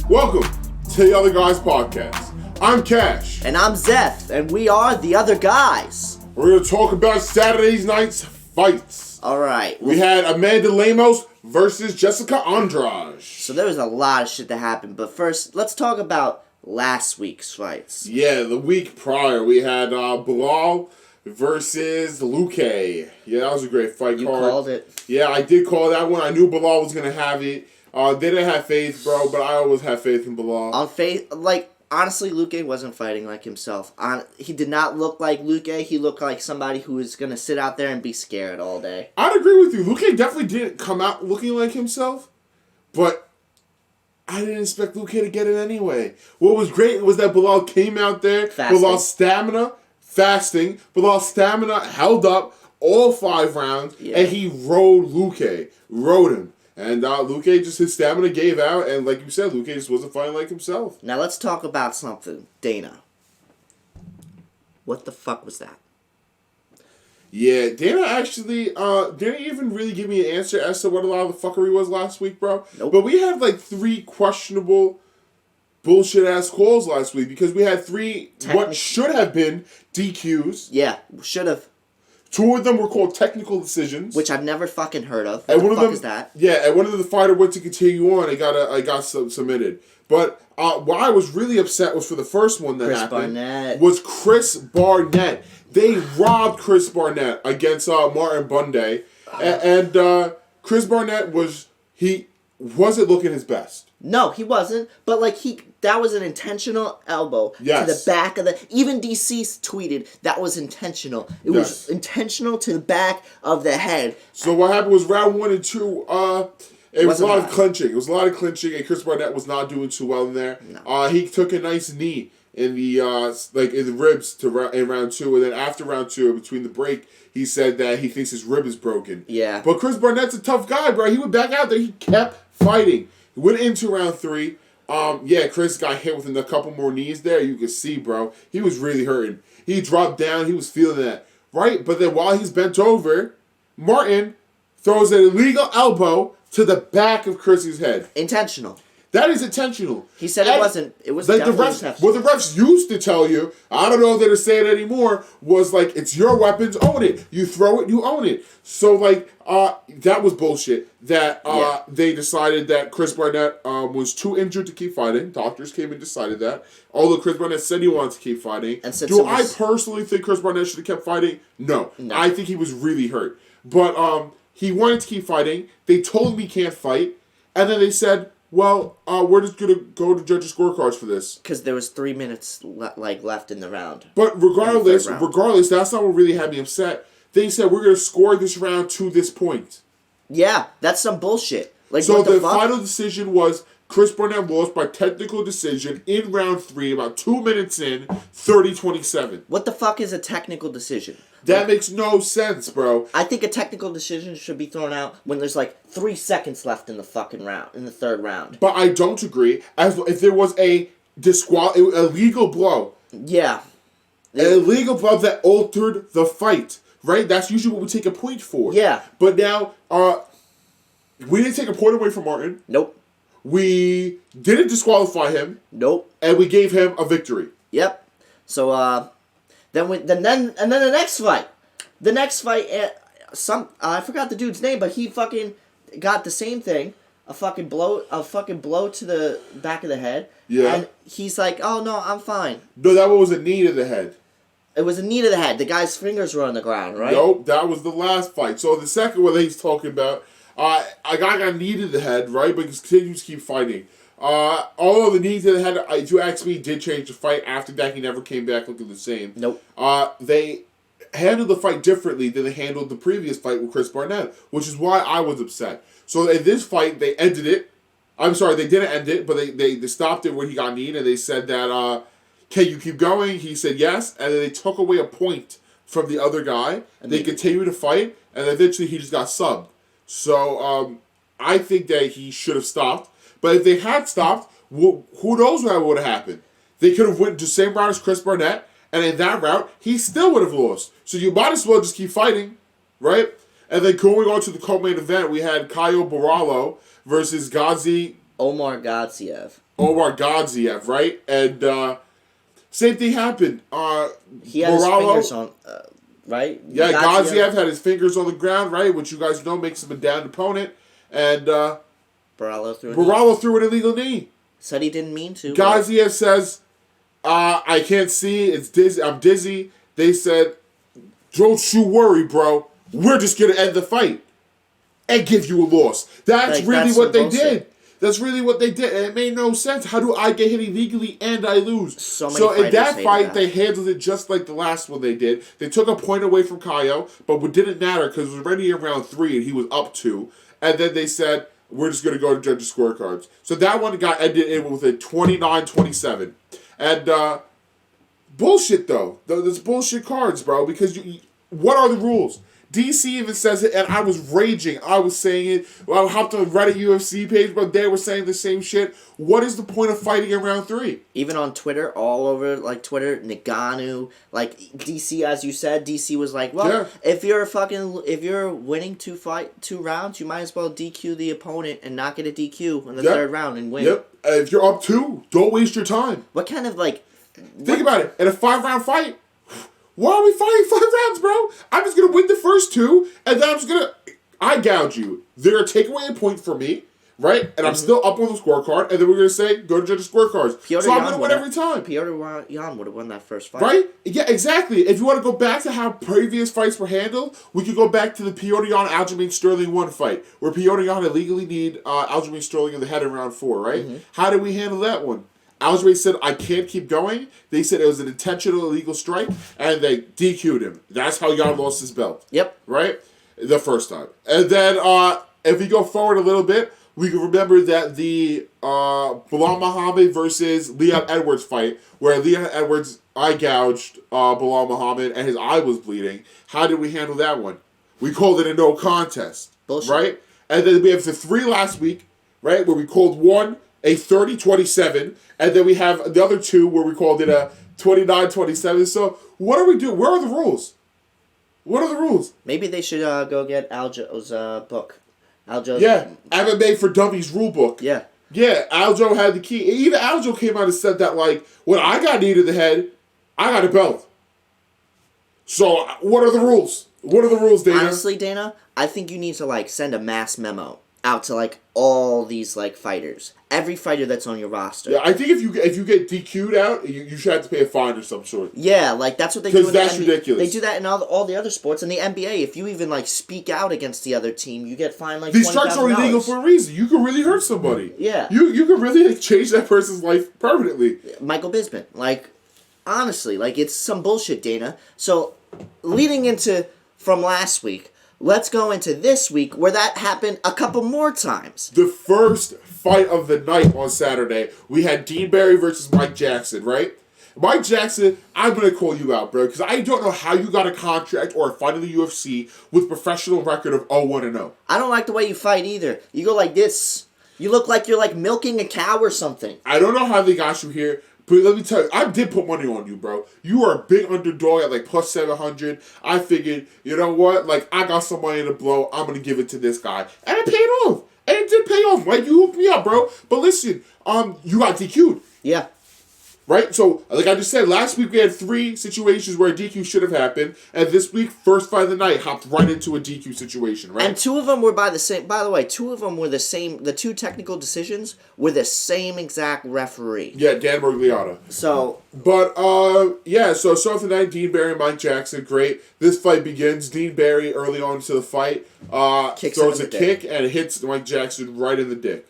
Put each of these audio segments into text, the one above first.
Welcome to the Other Guys Podcast. I'm Cash. And I'm Zeth, and we are the Other Guys. We're going to talk about Saturday night's fights. Alright. We had Amanda Lemos versus Jessica Andrade. So there was a lot of shit that happened, but first, let's talk about last week's fights. Yeah, the week prior, we had Bilal versus Luque. Yeah, that was a great fight card. You called it. Yeah, I did call that one. I knew Bilal was going to have it. They didn't have faith, bro, but I always have faith in Bilal. On faith, honestly, Luque wasn't fighting like himself. He did not look like Luque. He looked like somebody who was going to sit out there and be scared all day. I'd agree with you. Luque definitely didn't come out looking like himself, but I didn't expect Luque to get it anyway. What was great was that Bilal came out there. Bilal's stamina held up all 5 rounds, and he rode Luque. Rode him. And Luque his stamina gave out, and like you said, Luque just wasn't fighting like himself. Now let's talk about something. Dana. What the fuck was that? Yeah, Dana actually didn't even really give me an answer as to what a lot of the fuckery was last week, bro. Nope. But we had 3 questionable bullshit-ass calls last week because we had 3 what should have been DQs. Yeah, should have. 2 of them were called technical decisions, which I've never fucking heard of. What the fuck is that? Yeah, and one of the fighter went to continue on. I got submitted. But what I was really upset was for the first one that happened. Was Chris Barnett. They robbed Chris Barnett against Martin Bunday, and Chris Barnett wasn't looking his best. No, he wasn't. But that was an intentional elbow to the back of the. Even DC tweeted that was intentional. It was intentional to the back of the head. So what happened was round 1 and 2. It was a lot of clinching. It was a lot of clinching, and Chris Barnett was not doing too well in there. No. He took a nice knee in the in the ribs in round 2, and then after round 2, between the break, he said that he thinks his rib is broken. Yeah. But Chris Barnett's a tough guy, bro. He went back out there. He kept fighting. He went into round 3. Chris got hit with a couple more knees there. You can see, bro. He was really hurting. He dropped down. He was feeling that. Right? But then while he's bent over, Martin throws an illegal elbow to the back of Chris's head. Intentional. That is intentional. He said it wasn't. It was definitely intentional. What the refs used to tell you, I don't know if they're saying it anymore, was it's your weapons, own it. You throw it, you own it. So that was bullshit. That they decided that Chris Barnett was too injured to keep fighting. Doctors came and decided that. Although Chris Barnett said he wanted to keep fighting. Do I personally think Chris Barnett should have kept fighting? No. I think he was really hurt. But he wanted to keep fighting. They told him he can't fight. And then they said, well, we're just going to go to judges' scorecards for this. Because there was 3 minutes left in the round. But regardless, that's not what really had me upset. They said, we're going to score this round to this point. Yeah, that's some bullshit. So the final decision was Chris Barnett lost by technical decision in round 3, about 2 minutes in, 30-27. What the fuck is a technical decision? That makes no sense, bro. I think a technical decision should be thrown out when there's 3 seconds left in the fucking round, in the third round. But I don't agree. If there was a legal blow. Yeah. An illegal blow that altered the fight, right? That's usually what we take a point for. Yeah. But now, we didn't take a point away from Martin. Nope. We didn't disqualify him. Nope. And we gave him a victory. Yep. So, then the next fight. The next fight, I forgot the dude's name, but he fucking got the same thing. A fucking blow to the back of the head. Yeah. And he's like, oh no, I'm fine. No, that one was a knee to the head. It was a knee to the head. The guy's fingers were on the ground, right? Nope, that was the last fight. So the second one that he's talking about, a guy got knee to the head, right? But he continues to keep fighting. Although the knee to the head, if you ask me, did change the fight. After that, he never came back looking the same. Nope. They handled the fight differently than they handled the previous fight with Chris Barnett, which is why I was upset. So in this fight, they ended it. I'm sorry, they didn't end it, but they stopped it when he got kneed, and they said that, can you keep going? He said yes, and then they took away a point from the other guy. And they continued to fight, and eventually he just got subbed. So I think that he should have stopped. But if they had stopped, who knows what would have happened? They could have went to the same route as Chris Barnett, and in that route, he still would have lost. So you might as well just keep fighting, right? And then going on to the co-main event, we had Caio Borralho versus Ghazi Omar Gadziev. Omar Gadzhiev, right? And same thing happened. He had his fingers on, right? Yeah, Gadzhiev had his fingers on the ground, right? Which you guys know makes him a downed opponent. And Baralo threw an illegal knee. Said he didn't mean to. Gadzhiev says, I can't see. It's dizzy. I'm dizzy. They said, don't you worry, bro. We're just going to end the fight and give you a loss. That's really what they did. That's really what they did. And it made no sense. How do I get hit illegally and I lose? So in that fight, they handled it just like the last one they did. They took a point away from Caio, but it didn't matter because it was already in round 3 and he was up 2. And then they said, we're just going to go to judges' scorecards. So that one got ended in with a 29-27. And bullshit, though. There's bullshit cards, bro, because what are the rules? DC even says it, and I was raging. I was saying it. I hopped on the Reddit UFC page, but they were saying the same shit. What is the point of fighting in round 3? Even on Twitter, all over, like, Twitter, Nagano, like, DC, as you said, DC was like, well, if you're winning 2 rounds, you might as well DQ the opponent and not get a DQ in the 3rd round and win. Yep. If you're up 2, don't waste your time. What kind of, like... Think about it. In a 5-round fight... Why are we fighting 5 rounds, bro? I'm just going to win the first 2, and then I'm just going to... I gouge you. They're going to take away a point from me, right? And I'm still up on the scorecard, and then we're going to say, go to judges' scorecards. So I'm going to win every time. Petr Yan would have won that first fight. Right? Yeah, exactly. If you want to go back to how previous fights were handled, we could go back to the Petr Yan Aljamain Sterling 1 fight, where Petr Yan illegally kneed Aljamain Sterling in the head in round 4, right? Mm-hmm. How did we handle that one? Aljamain said, I can't keep going. They said it was an intentional illegal strike, and they DQ'd him. That's how Yan lost his belt. Yep. Right? The first time. And then, if we go forward a little bit, we can remember that the Bilal Muhammad versus Leon Edwards fight, where Leon Edwards eye gouged Bilal Muhammad, and his eye was bleeding. How did we handle that one? We called it a no contest. Bullshit. Right? And then we have the 3 last week, right, where we called one a 30-27, and then we have the other 2 where we called it a 29-27. So what do we do? Where are the rules? What are the rules? Maybe they should go get Aljo's book. Aljo's MMA for Dummies rule book. Yeah. Yeah, Aljo had the key. Even Aljo came out and said that, like, when I got kneed in the head, I got a belt. So what are the rules? What are the rules, Dana? Honestly, Dana, I think you need to, like, send a mass memo out to, like, all these, like, fighters. Every fighter that's on your roster. Yeah, I think if you get DQ'd out, you should have to pay a fine of some sort. Yeah, like, that's what they do in the Because that's NBA. ridiculous. They do that in all the other sports. In the NBA, if you even, like, speak out against the other team, you get fined, like, These strikes are $20,000. illegal for a reason. You could really hurt somebody. Yeah. You could really, like, change that person's life permanently. Michael Bisping. Like, honestly, like, it's some bullshit, Dana. So, leading into from last week, let's go into this week where that happened a couple more times. The first fight of the night on Saturday, we had Dean Barry versus Mike Jackson, right? Mike Jackson, I'm going to call you out, bro, because I don't know how you got a contract or a fight in the UFC with a professional record of 0-1-0. I don't like the way you fight either. You go like this. You look like you're like milking a cow or something. I don't know how they got you here, but let me tell you, I did put money on you, bro. You are a big underdog at like plus 700. I figured, you know what? Like, I got some money to blow. I'm going to give it to this guy. And it paid off. And it did pay off. Like, you hooked me up, bro. But listen, you got DQ'd. Yeah. Right? So, like I just said, last week we had 3 situations where a DQ should have happened. And this week, first fight of the night, hopped right into a DQ situation, right? And 2 of them were by the way, 2 of them were the same, the 2 technical decisions were the same exact referee. Yeah, Dan Bergliotta. So. But, so start the night, Dean Barry and Mike Jackson, great. This fight begins. Dean Barry, early on into the fight, throws a kick and hits Mike Jackson right in the dick.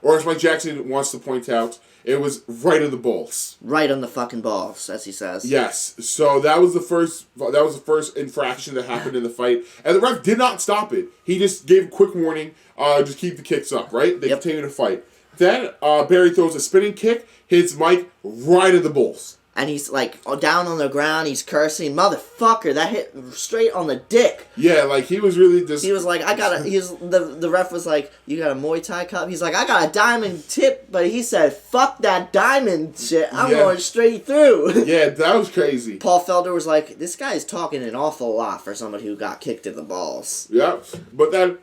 Or as Mike Jackson wants to point out, it was right in the balls. Right on the fucking balls, as he says. Yes. So that was the first infraction that happened in the fight. And the ref did not stop it. He just gave a quick warning, just keep the kicks up, right? They continue to fight. Then Barry throws a spinning kick, hits Mike right in the balls. And he's like down on the ground, he's cursing, motherfucker, that hit straight on the dick. Yeah, like he was really just... He was like, the ref was like, you got a Muay Thai cup? He's like, I got a diamond tip, but he said, fuck that diamond shit, I'm going straight through. Yeah, that was crazy. Paul Felder was like, this guy's talking an awful lot for somebody who got kicked in the balls. Yeah, but then,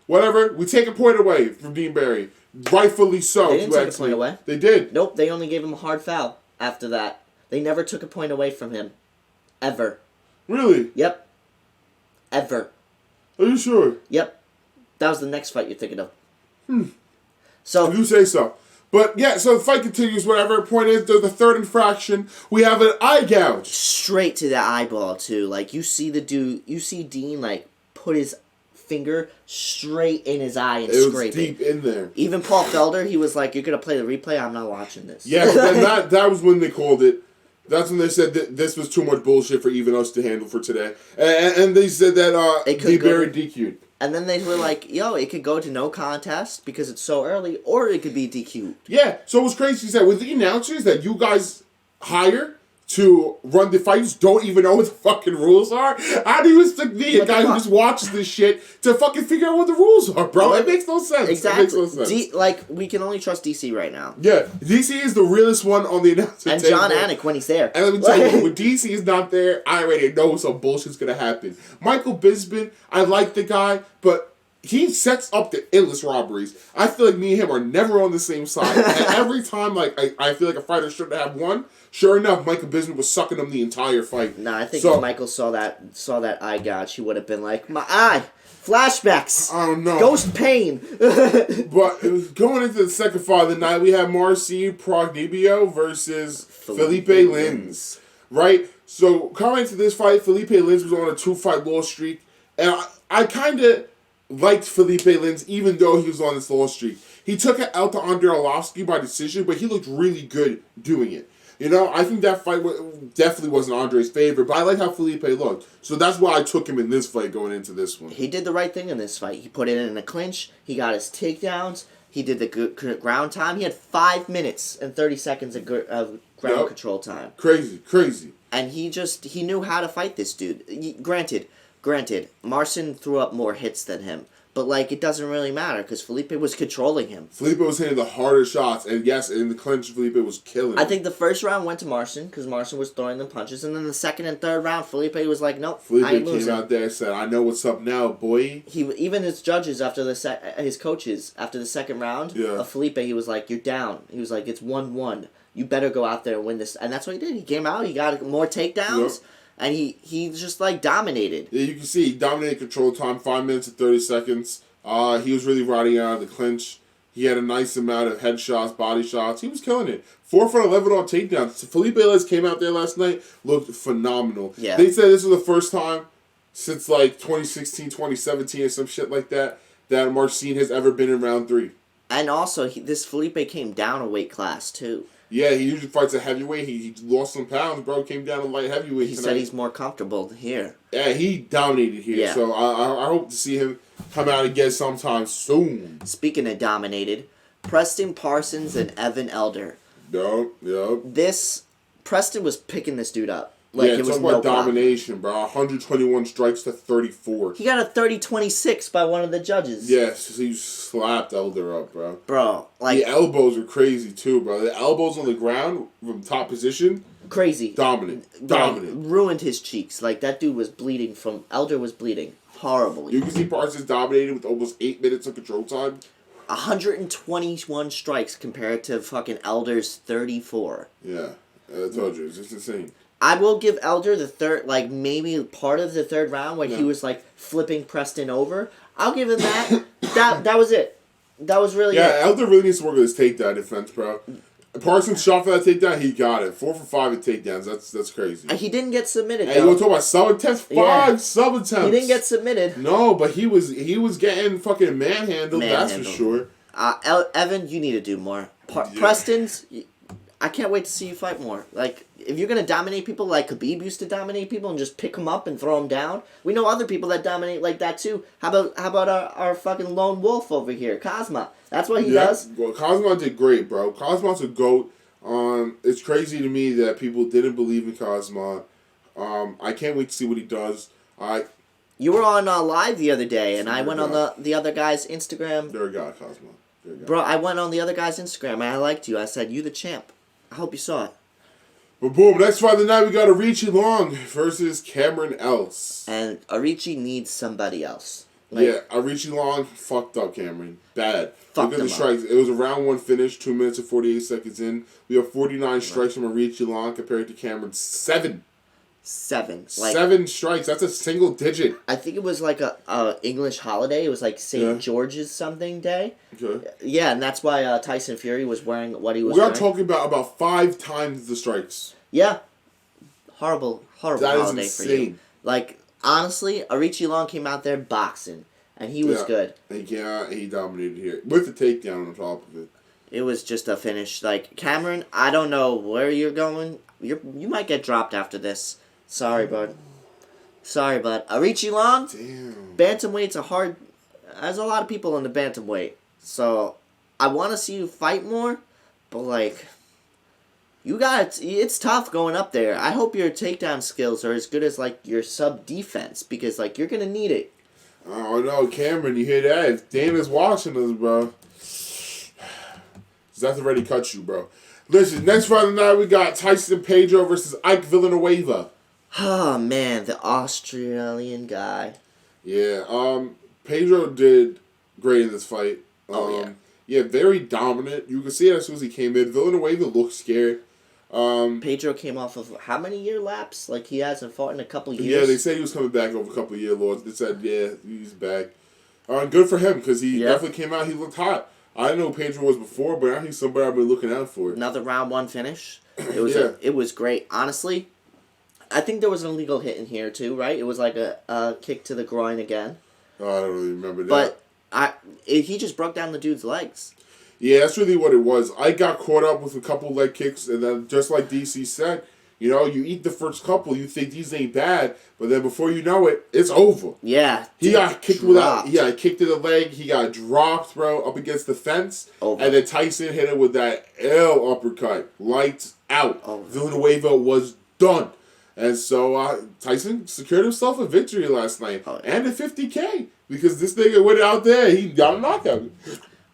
whatever, we take a point away from Dean Barry. Rightfully so. They didn't take a point away. They did. Nope, they only gave him a hard foul after that. They never took a point away from him. Ever. Really? Yep. Ever. Are you sure? Yep. That was the next fight you're thinking of. So If you say so. But yeah, so the fight continues, whatever. Point is, there's the third infraction. We have an eye gouge. straight to the eyeball too. Like you see Dean like put his finger straight in his eye and scrape it. Deep in there. Even Paul Felder, he was like, "You're gonna play the replay. I'm not watching this." Yeah, but then that was when they called it. That's when they said that this was too much bullshit for even us to handle for today. And they said that DeBerry DQ'd. And then they were like, "Yo, it could go to no contest because it's so early, or it could be DQ'd." Yeah, so it was crazy is that with the announcers that you guys hire to run the fights don't even know what the fucking rules are. How do you expect me, a guy who just watches this shit, to fucking figure out what the rules are, bro? It makes no sense. Exactly. It makes no sense. We can only trust DC right now. Yeah, DC is the realest one on the announcer And table. John Anik when he's there. And let me tell you, when DC is not there, I already know some bullshit's gonna happen. Michael Bisping, I like the guy, but he sets up the endless robberies. I feel like me and him are never on the same side. And every time, I feel like a fighter should have won. Sure enough, Michael Bisping was sucking him the entire fight. Nah, I think if Michael saw that eye gouge, he would have been like, "My eye, flashbacks, I don't know, ghost pain." But it was going into the second fight of the night. We have Marcin Prognibio versus Phillipe Lins. Right? So coming into this fight, Phillipe Lins was on a 2-fight loss streak, and I kind of liked Phillipe Lins even though he was on this loss streak. He took it out to Andrei Arlovski by decision, but he looked really good doing it. You know, I think that fight definitely wasn't Andre's favorite, but I like how Phillipe looked. So that's why I took him in this fight going into this one. He did the right thing in this fight. He put it in a clinch. He got his takedowns. He did the good ground time. He had 5 minutes and 30 seconds of ground control time. Crazy. And he knew how to fight this dude. Granted, Marcin threw up more hits than him. But, like, it doesn't really matter because Phillipe was controlling him. Phillipe was hitting the hardest shots. And, yes, in the clinch, Phillipe was killing him. I think the first round went to Marcin because Marcin was throwing them punches. And then the second and third round, Phillipe was like, "Nope, I ain't losing." Phillipe came out there and said, "I know what's up now, boy." Even his judges, his coaches, after the second round of Phillipe, he was like, "You're down." He was like, "It's 1-1. You better go out there and win this." And that's what he did. He came out. He got more takedowns. Yep. And he just, like, dominated. Yeah, you can see he dominated control time, 5 minutes and 30 seconds. He was really riding out of the clinch. He had a nice amount of headshots, body shots. He was killing it. 4 for 11 on takedowns. So Phillipe Lins came out there last night, looked phenomenal. Yeah. They said this was the first time since, like, 2016, 2017 or some shit like that Marcin has ever been in round 3. And also, this Phillipe came down a weight class, too. Yeah, he usually fights a heavyweight. He lost some pounds, bro. Came down to light heavyweight He tonight. said he's more comfortable here. Yeah, he dominated here. Yeah. So I hope to see him come out again sometime soon. Speaking of dominated, Preston Parsons and Evan Elder. Yup. Preston was picking this dude up. Like, it was talk about domination, bro. 121 strikes to 34. He got a 30-26 by one of the judges. Yes, he slapped Elder up, bro. Bro, like... The elbows are crazy, too, bro. The elbows on the ground from top position... Crazy. Dominant. Ruined his cheeks. Like, that dude was bleeding from... Elder was bleeding horribly. You can see Parsons dominated with almost 8 minutes of control time. 121 strikes compared to fucking Elder's 34. Yeah, I told you. It's just insane. I will give Elder the third, like, maybe part of the third round when he was, like, flipping Preston over. I'll give him that. that was it. That was really it. Yeah, Elder really needs to work on his takedown defense, bro. Parsons shot for that takedown, he got it. 4 for 5 in takedowns. That's crazy. He didn't get submitted, though. You want to talk about sub-attempts? 5 sub-attempts. He didn't get submitted. No, but he was getting fucking manhandled, that's for sure. Evan, you need to do more. Preston's... I can't wait to see you fight more. Like, if you're going to dominate people like Khabib used to dominate people and just pick them up and throw them down, we know other people that dominate like that too. How about our fucking lone wolf over here, Cosma? That's what he does. Well, Cosma did great, bro. Cosma's a GOAT. It's crazy to me that people didn't believe in Cosma. I can't wait to see what he does. You were on live the other day, and I went on the other guy's Instagram. There we go, Cosma. Bro, I went on the other guy's Instagram, and I liked you. I said, "You the champ." I hope you saw it. But boom, next fight of the night we got Arichi Long versus Cameron Else. And Arichi needs somebody else. Like, yeah, Arichi Long fucked up Cameron. Bad. Fucked Look at the him strikes. It was a round 1 finish, 2 minutes and 48 seconds in. We have 49 strikes from Arichi Long compared to Cameron's 7. 7. Like, 7 strikes. That's a single digit. I think it was like a English holiday. It was like St. George's something day. Okay. Yeah, and that's why Tyson Fury was wearing what he was We are wearing. talking about 5 times the strikes. Yeah. Horrible That is holiday for you. insane. Like, honestly, Arichi Long came out there boxing, and he was good. He dominated here. With the takedown on top of it. It was just a finish. Like, Cameron, I don't know where you're going. You might get dropped after this. Sorry, bud. Arichi Long, Damn. bantamweight's a hard... There's a lot of people in the bantamweight. So, I want to see you fight more, but, like... It's tough going up there. I hope your takedown skills are as good as, like, your sub-defense, because, like, you're going to need it. Oh, no, Cameron, you hear that? If Dana's watching us, bro. That's already cut you, bro. Listen, next Friday night we got Tyson Pedro versus Ike Villanueva. Oh, man, the Australian guy. Yeah, Pedro did great in this fight. Yeah. Yeah, very dominant. You can see it as soon as he came in. Villanueva looked scared. Pedro came off of how many year lapse? Like, he hasn't fought in a couple years. Yeah, they said he was coming back over a couple of year loss. They said, yeah, he's back. Good for him, because he definitely came out. He looked hot. I didn't know who Pedro was before, but now he's somebody I've been looking out for. Another round 1 finish. It was it was great. Honestly, I think there was an illegal hit in here too, right? It was like a kick to the groin again. Oh, I don't really remember that. But he just broke down the dude's legs. Yeah, that's really what it was. I got caught up with a couple leg kicks, and then just like DC said, you know, you eat the first couple, you think these ain't bad, but then before you know it, it's over. Yeah. He got kicked without. Yeah, kicked to the leg. He got dropped, bro, up against the fence. Over. And then Tyson hit him with that L uppercut. Lights out. Over. Villanueva was done. And so Tyson secured himself a victory last night. Oh, yeah. And a $50K. Because this nigga went out there, he got a knockout.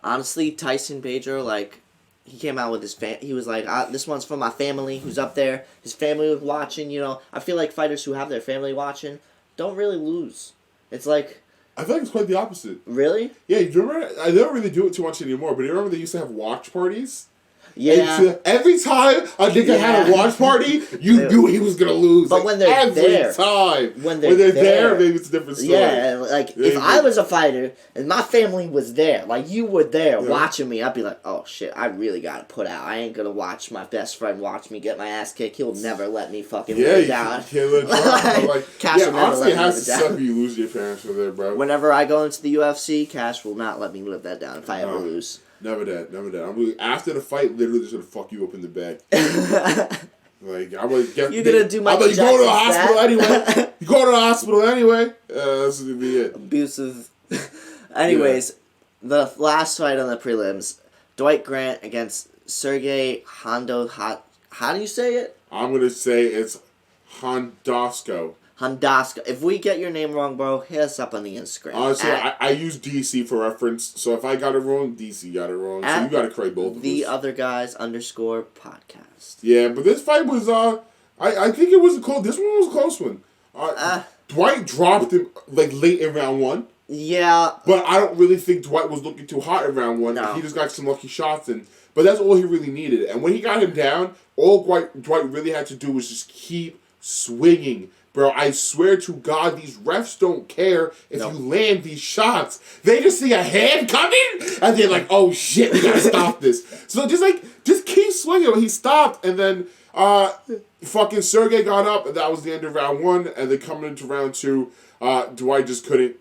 Honestly, Tyson Pedro, like, he came out with his he was like, this one's for my family who's up there. His family was watching, you know. I feel like fighters who have their family watching don't really lose. It's like... I feel like it's quite the opposite. Really? Yeah, you remember, I don't really do it too much anymore, but you remember they used to have watch parties? Yeah. And every time a nigga had a watch party, you knew he was going to lose. But when they're there. When they're there, maybe it's a different story. Yeah, like, if I was a fighter and my family was there, like you were there watching me, I'd be like, oh shit, I really got to put out. I ain't going to watch my best friend watch me get my ass kicked. He'll never let me fucking live down. You can't let it drop. Like, Cash will never honestly, it let me has live to it suck down. if you lose your parents for there, bro. Whenever I go into the UFC, Cash will not let me live that down if I ever lose. Never that. I'm really, after the fight, literally just gonna fuck you up in the back. Like I'm gonna get. You're gonna do my. I'm like, you go to the hospital anyway. You go to the hospital anyway. That's gonna be it. Abusive. Anyways, the last fight on the prelims: Dwight Grant against Sergey Hondokhov. How do you say it? I'm gonna say it's Hondokhov. Hondokhov. If we get your name wrong, bro, hit us up on the Instagram. Honestly, I use DC for reference, so if I got it wrong, DC got it wrong. So you gotta correct both of us. The other guys _ podcast. Yeah, but this fight was I think it was close. This one was a close one. Dwight dropped him like late in round 1. Yeah. But I don't really think Dwight was looking too hot in round 1. No. He just got some lucky shots in. But that's all he really needed. And when he got him down, all Dwight really had to do was just keep swinging. Bro, I swear to God, these refs don't care if you land these shots. They just see a hand coming, and they're like, oh shit, we gotta stop this. So just keep swinging. He stopped, and then fucking Sergey got up, and that was the end of round 1. And then coming into round 2, Dwight just couldn't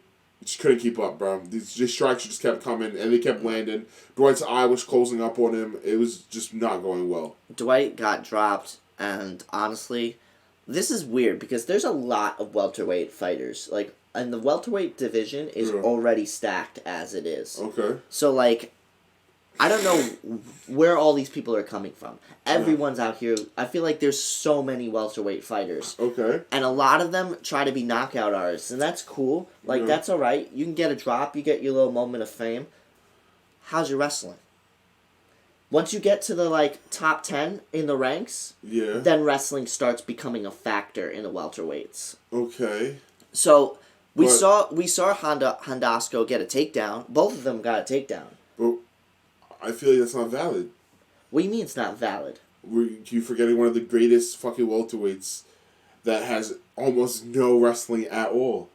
keep up, bro. These strikes just kept coming, and they kept landing. Dwight's eye was closing up on him. It was just not going well. Dwight got dropped, and honestly, this is weird because there's a lot of welterweight fighters. Like, and the welterweight division is already stacked as it is. Okay. So, like, I don't know where all these people are coming from. Everyone's out here. I feel like there's so many welterweight fighters. Okay. And a lot of them try to be knockout artists, and that's cool. Like, that's all right. You can get a drop. You get your little moment of fame. How's your wrestling? Once you get to the, like, top 10 in the ranks, then wrestling starts becoming a factor in the welterweights. Okay. So, We saw Hondokhov get a takedown. Both of them got a takedown. But I feel like that's not valid. What do you mean it's not valid? You forgetting one of the greatest fucking welterweights that has almost no wrestling at all.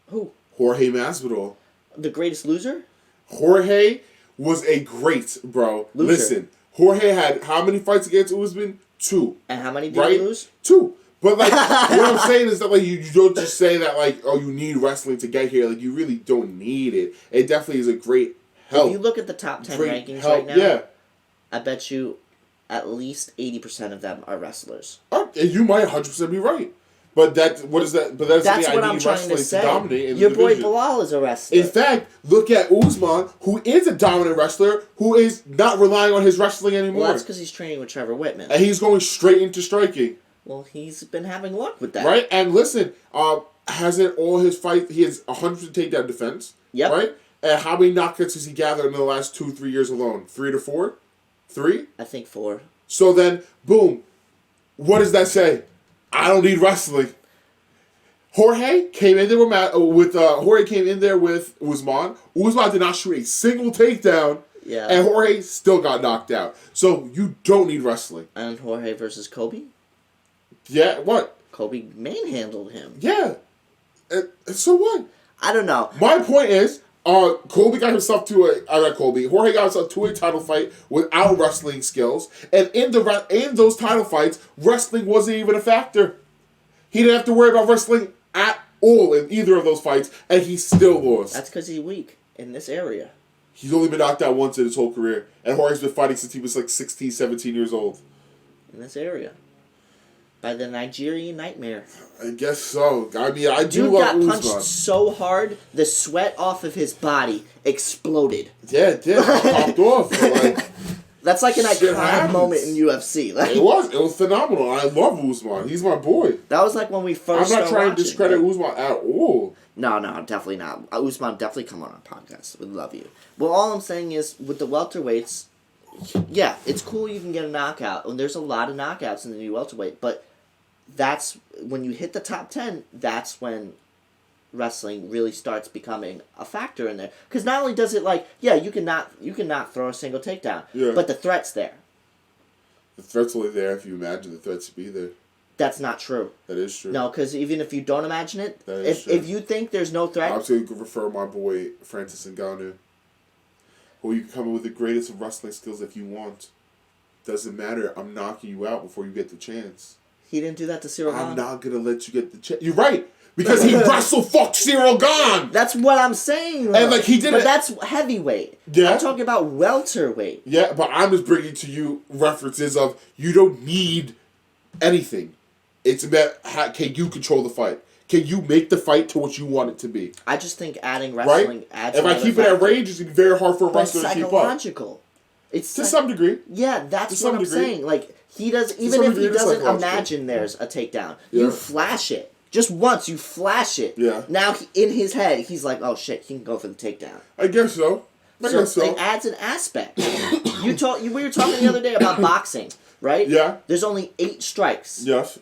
Who? Jorge Masvidal. The greatest loser? Jorge was a great, bro. Loser. Listen, Jorge had how many fights against Usman? 2. And how many did he lose? 2. But like, what I'm saying is that like you don't just say that like, oh, you need wrestling to get here. Like you really don't need it. It definitely is a great help. If you look at the top 10 rankings help, right now, yeah. I bet you at least 80% of them are wrestlers. You might 100% be right. But what is that? But that's what I'm trying to say. Dominate in Your the boy division. Bilal is a wrestler. In fact, look at Usman, who is a dominant wrestler, who is not relying on his wrestling anymore. Well, that's because he's training with Trevor Whitman. And he's going straight into striking. Well, he's been having luck with that. Right? And listen, hasn't all his fight, he has 100% takedown defense. Yep. Right? And how many knockouts has he gathered in the last 2-3 years alone? 3 to 4? 3? I think 4. So then, boom. What does that say? I don't need wrestling. Jorge came in there with Usman. Usman did not shoot a single takedown. Yeah. And Jorge still got knocked out. So you don't need wrestling. And Jorge versus Kobe? Yeah, what? Kobe manhandled him. Yeah. So what? I don't know. My point is, Jorge got himself to a title fight without wrestling skills. And in those title fights, wrestling wasn't even a factor. He didn't have to worry about wrestling at all in either of those fights, and he still lost. That's because he's weak in this area. He's only been knocked out once in his whole career, and Jorge's been fighting since he was like 16, 17 years old. In this area. By the Nigerian Nightmare. I guess so. I mean, I do Dude love got Usman. punched so hard, the sweat off of his body exploded. Yeah, it did. It popped off. But like, that's like an shit iconic happens. moment in UFC. Like, It was phenomenal. I love Usman. He's my boy. that was like when we first I'm not trying to watching, discredit like, Usman at all. No, definitely not. Usman, definitely come on our podcast. We'd love you. Well, all I'm saying is, with the welterweights, yeah, it's cool you can get a knockout. And there's a lot of knockouts in the new welterweight. But that's, when you hit the top 10, that's when wrestling really starts becoming a factor in there. Because not only does it, like, yeah, you can not throw a single takedown. Yeah. But the threat's there. The threat's only there if you imagine the threat to be there. That's not true. That is true. No, because even if you don't imagine it, That is true. if you think there's no threat... I'm going to refer my boy Francis Ngannou, who you can come in with the greatest of wrestling skills if you want. Doesn't matter. I'm knocking you out before you get the chance. He didn't do that to Cyril I'm Gane. not going to let you get the chance. You're right. Because he wrestle-fucked Cyril Gane. That's what I'm saying. And, like, he did But it. that's heavyweight. Yeah. I'm talking about welterweight. Yeah, but I'm just bringing to you references of you don't need anything. It's about can you control the fight? Can you make the fight to what you want it to be? I just think adding wrestling Right? adds If I another keep it at factor. range, it's going to be very hard for a But wrestler to keep up. psychological. It's To some degree. Yeah, that's some what I'm degree. saying. Like, he does, even some if he degree, it is doesn't psychological. imagine there's a takedown, Yeah. you flash it. Just once, you flash it. Yeah. Now, in his head, he's like, oh shit, he can go for the takedown. I guess so. I guess so. It adds an aspect. We were talking the other day about boxing, right? Yeah. There's only 8 strikes. Yes.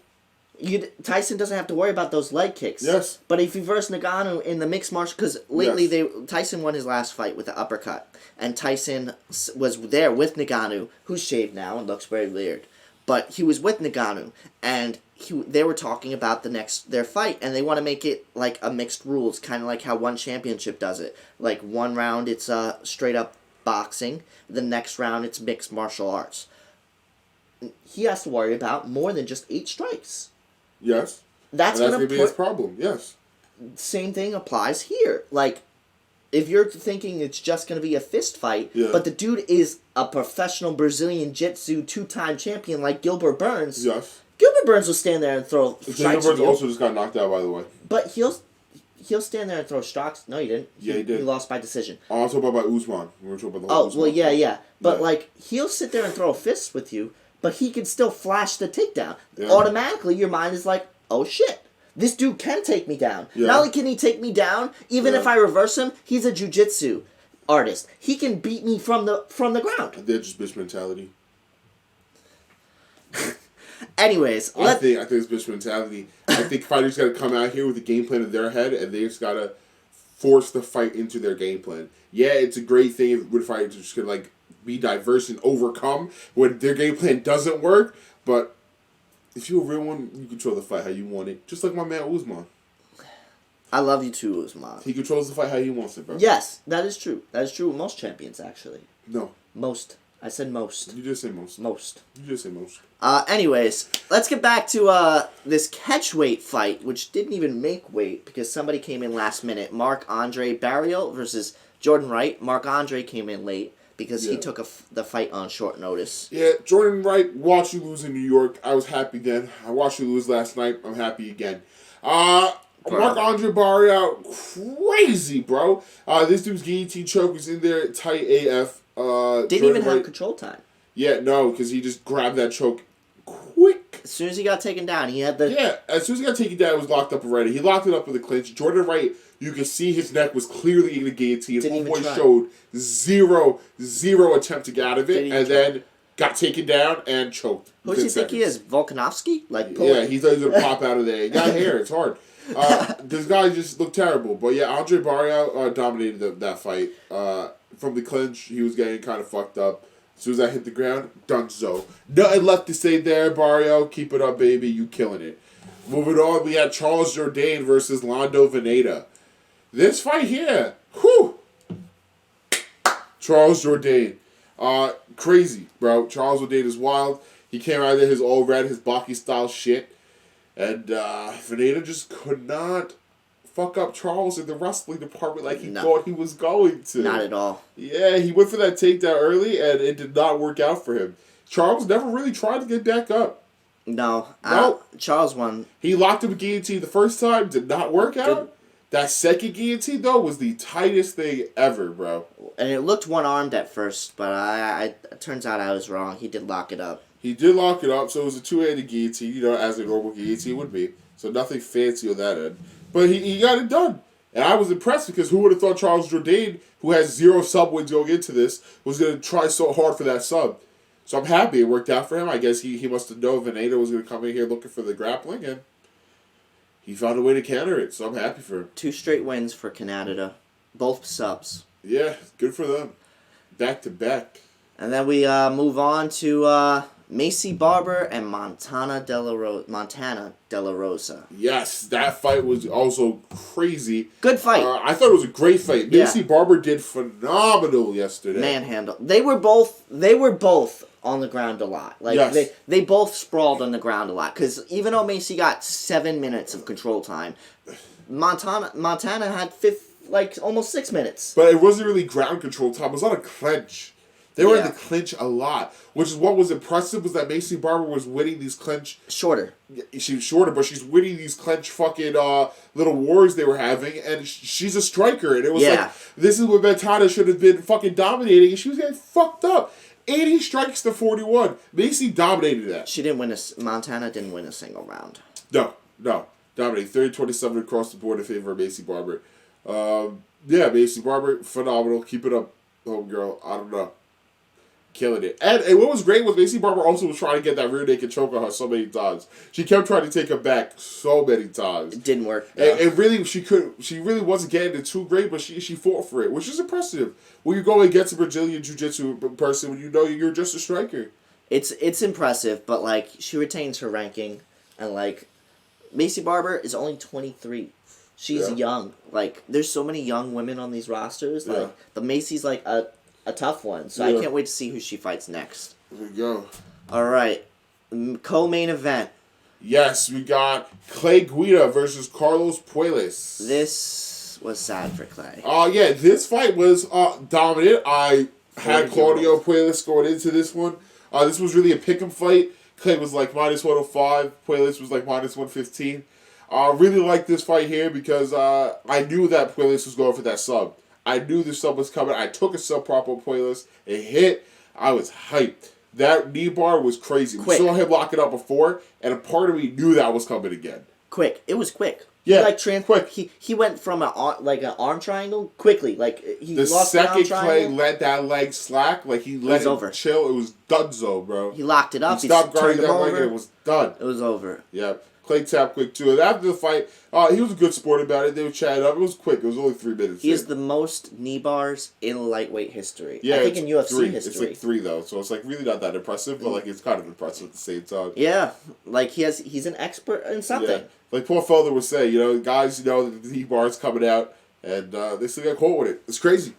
Tyson doesn't have to worry about those leg kicks. Yes. But if you verse Ngannou in the mixed martial, because lately Yes. Tyson won his last fight with the uppercut, and Tyson was there with Ngannou, who's shaved now and looks very weird, but he was with Ngannou, and they were talking about their fight, and they want to make it like a mixed rules, kind of like how One Championship does it. Like one round it's straight up boxing, the next round it's mixed martial arts. He has to worry about more than just 8 strikes. Yes. That's And gonna be his problem. Yes. Same thing applies here. Like, if you're thinking it's just going to be a fist fight, Yeah. but the dude is a professional Brazilian Jiu-Jitsu 2-time champion like Gilbert Burns. Yes. Gilbert Burns will stand there and throw Gilbert strikes at Burns you. also just got knocked out, by the way. But he'll stand there and throw strikes. No, he didn't. Yeah, he did. He lost by decision. Oh, I'm talking about Usman. We were talking about the whole Oh, Usman well, yeah, thing. yeah. But, Yeah. like, he'll sit there and throw fists with you, but he can still flash the takedown. Yeah. Automatically, your mind is like, oh, shit. This dude can take me down. Yeah. Not only can he take me down, even Yeah. if I reverse him, he's a jiu-jitsu artist. He can beat me from the ground. They're just bitch mentality. Anyways, I think it's bitch mentality. I think fighters got to come out here with a game plan in their head, and they just got to force the fight into their game plan. Yeah, it's a great thing if fighters just can like be diverse and overcome when their game plan doesn't work. But if you're a real one, you control the fight how you want it. Just like my man Usman. I love you too, Usman. He controls the fight how he wants it, bro. Yes, that is true. That is true with most champions, actually. No. Most. I said most. You just say most. Most. You just say most. Anyways, let's get back to this catchweight fight, which didn't even make weight because somebody came in last minute. Marc-Andre Barrios versus Jordan Wright. Marc-Andre came in late because he took the fight on short notice. Yeah, Jordan Wright watched you lose in New York. I was happy then. I watched you lose last night. I'm happy again. Marc-Andre Barrios, crazy, bro. This dude's guillotine choke was in there tight AF. Didn't Jordan even have Wright, control time. Yeah, no, because he just grabbed that choke quick. As soon as he got taken down, he had the... Yeah, as soon as he got taken down, it was locked up already. He locked it up with a clinch. Jordan Wright, you could see his neck was clearly in the guillotine. Homeboy showed zero attempt to get out of it, and then got taken down and choked. Who does he think he is? Volkanovski? Yeah, he thought he was going to pop out of there. He got hair. It's hard. This guy just looked terrible. But yeah, Andre Barrios dominated that fight. From the clinch, he was getting kind of fucked up. As soon as I hit the ground, donezo. Nothing left to say there, Barrios. Keep it up, baby. You killing it. Moving on, we had Charles Jourdain versus Lando Veneta. This fight here, whew. Charles Jourdain. Crazy, bro. Charles Jourdain is wild. He came out there, his all red, his Baki style shit. And Veneta just could not fuck up Charles in the wrestling department like he thought he was going to. Not at all. Yeah, he went for that takedown early, and it did not work out for him. Charles never really tried to get back up. No. Charles won. He locked him a guillotine the first time, did not work out. That second guillotine, though, was the tightest thing ever, bro. And it looked one-armed at first, but it turns out I was wrong. He did lock it up. He did lock it up, so it was a two-handed guillotine, as a normal guillotine would be. So nothing fancy on that end. But he got it done. And I was impressed because who would have thought Charles Jourdain, who has 0 sub wins going into this, was going to try so hard for that sub. So I'm happy it worked out for him. I guess he must have known Veneta was going to come in here looking for the grappling, and he found a way to counter it. So I'm happy for him. 2 straight wins for Canada. Both subs. Yeah, good for them. Back to back. And then we move on to Missy Barber and Montana De La Rosa. Yes, that fight was also crazy. Good fight. I thought it was a great fight. Missy Barber did phenomenal yesterday. Manhandle. They were both on the ground a lot. Like they both sprawled on the ground a lot. Because even though Missy got 7 minutes of control time, Montana had almost 6 minutes. But it wasn't really ground control time. It was on a clinch. They were in the clinch a lot, which is what was impressive was that Missy Barber was winning these clinch... Shorter. She was shorter, but she's winning these clinch fucking little wars they were having, and she's a striker, and it was like, this is what Montana should have been fucking dominating, and she was getting fucked up. 80 strikes to 41. Missy dominated that. Montana didn't win a single round. No. Dominated. 30-27 across the board in favor of Missy Barber. Missy Barber, phenomenal. Keep it up, homegirl. I don't know. Killing it. And what was great was Missy Barber also was trying to get that rear naked choke on her so many times. She kept trying to take her back so many times. It didn't work. And really, she really wasn't getting it too great, but she fought for it, which is impressive. When you go against a Brazilian Jiu-Jitsu person, when you know you're just a striker. It's impressive, but she retains her ranking, and Missy Barber is only 23. She's young. There's so many young women on these rosters. But Macy's a tough one, so I can't wait to see who she fights next. There we go. All right, co-main event. Yes, we got Clay Guida versus Carlos Puelles. This was sad for Clay. This fight was dominant. I had Claudio Puelles going into this one. This was really a pick'em fight. Clay was minus 105. Puelles was minus 115. I really like this fight here because I knew that Puelles was going for that sub. I knew the sub was coming. I took a sub prop on Puelles. It hit. I was hyped. That knee bar was crazy. Quick. We saw him lock it up before, and a part of me knew that was coming again. Quick. It was quick. Yeah, quick. He went from an arm triangle quickly. Like he the lost second the arm Clay triangle. let that leg slack, like he let it over. chill. It was donezo, bro. He locked it up. He stopped guarding turned that him leg, over. and it was done. It was over. Yeah. Clay tapped quick too. And after the fight, he was a good sport about it. They were chatting up. It was quick. It was only 3 minutes. He has the most knee bars in lightweight history. Yeah, I think in UFC 3. history. It's like 3 though, so it's like really not that impressive, but like it's kind of impressive at the same time. Yeah, like he's an expert in something. Yeah. Like Paul Felder would say, guys, the knee bars coming out, and they still got caught with it. It's crazy.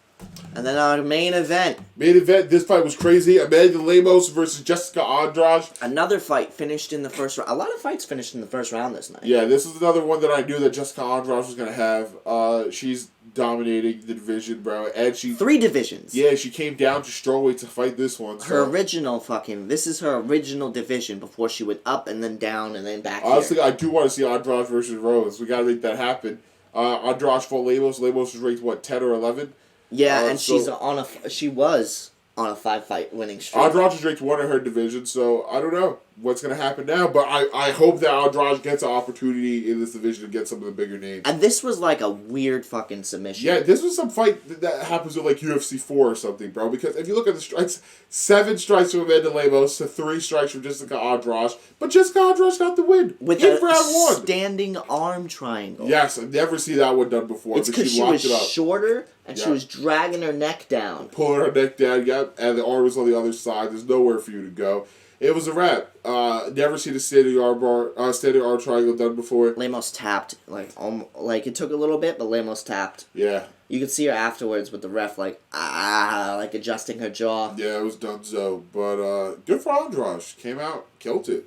And then our main event. This fight was crazy. Amanda Lemos versus Jessica Andrade. Another fight finished in the first round. A lot of fights finished in the first round this night. Yeah, this is another one that I knew that Jessica Andrade was going to have. She's dominating the division, bro. And 3 divisions. Yeah, she came down to strawweight to fight this one. This is her original division before she went up and then down and then back Honestly, I do want to see Andrade versus Rose. We got to make that happen. Andrade fought Lemos. Lemos was ranked, 10 or 11? Yeah, and she was on a 5-fight winning streak. Andrade is ranked 1 in her division, so I don't know what's going to happen now. But I hope that Andrade gets an opportunity in this division to get some of the bigger names. And this was like a weird fucking submission. Yeah, this was some fight that happens with like UFC 4 or something, bro. Because if you look at the strikes, 7 strikes from Amanda Lemos to 3 strikes from Jessica Andrade. But Jessica Andrade got the win with in a round 1. standing arm triangle. Yes, I've never seen that one done before. It's because she was shorter and she was dragging her neck down. Pulling her neck down, yep, and the arm was on the other side. There's nowhere for you to go. It was a wrap. Never seen a standing arm triangle done before. Lemos tapped, like it took a little bit, but Lemos tapped. Yeah. You could see her afterwards with the ref like adjusting her jaw. Yeah, it was donezo. But good for Andrade. She came out, killed it.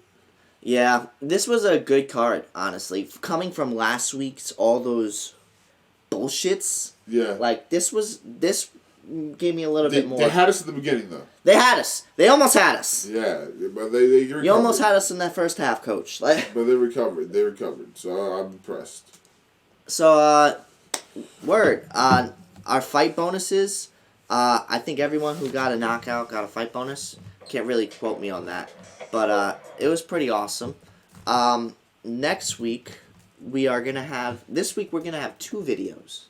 Yeah, this was a good card, honestly. Coming from last week's all those bullshits. Yeah. Like this gave me a little bit more. They had us at the beginning though. They had us. They almost had us. Yeah, but they recovered. You almost had us in that first half, Coach. But they recovered. So I'm impressed. So, word. Our fight bonuses. I think everyone who got a knockout got a fight bonus. Can't really quote me on that. But it was pretty awesome. Next week, we're going to have 2 videos.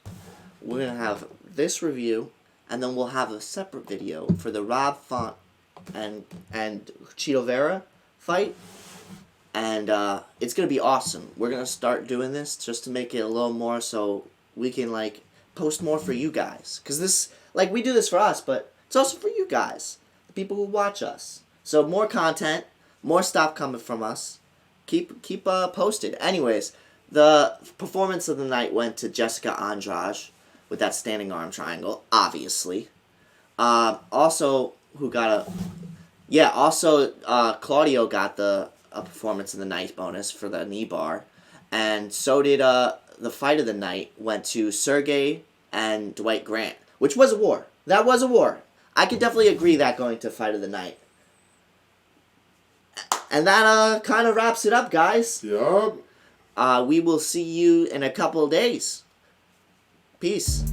We're going to have this review, and then we'll have a separate video for the Rob Font and Chito Vera fight. And it's going to be awesome. We're going to start doing this just to make it a little more so we can, post more for you guys. Because this, we do this for us, but it's also for you guys, the people who watch us. So more content, more stuff coming from us. Keep posted. Anyways, the performance of the night went to Jessica Andrade with that standing arm triangle, obviously. Also, Claudio got a performance of the night bonus for the knee bar. And so did the fight of the night went to Sergey and Dwight Grant, which was a war. That was a war. I could definitely agree that going to fight of the night. And that kind of wraps it up, guys. Yup. We will see you in a couple of days. Peace.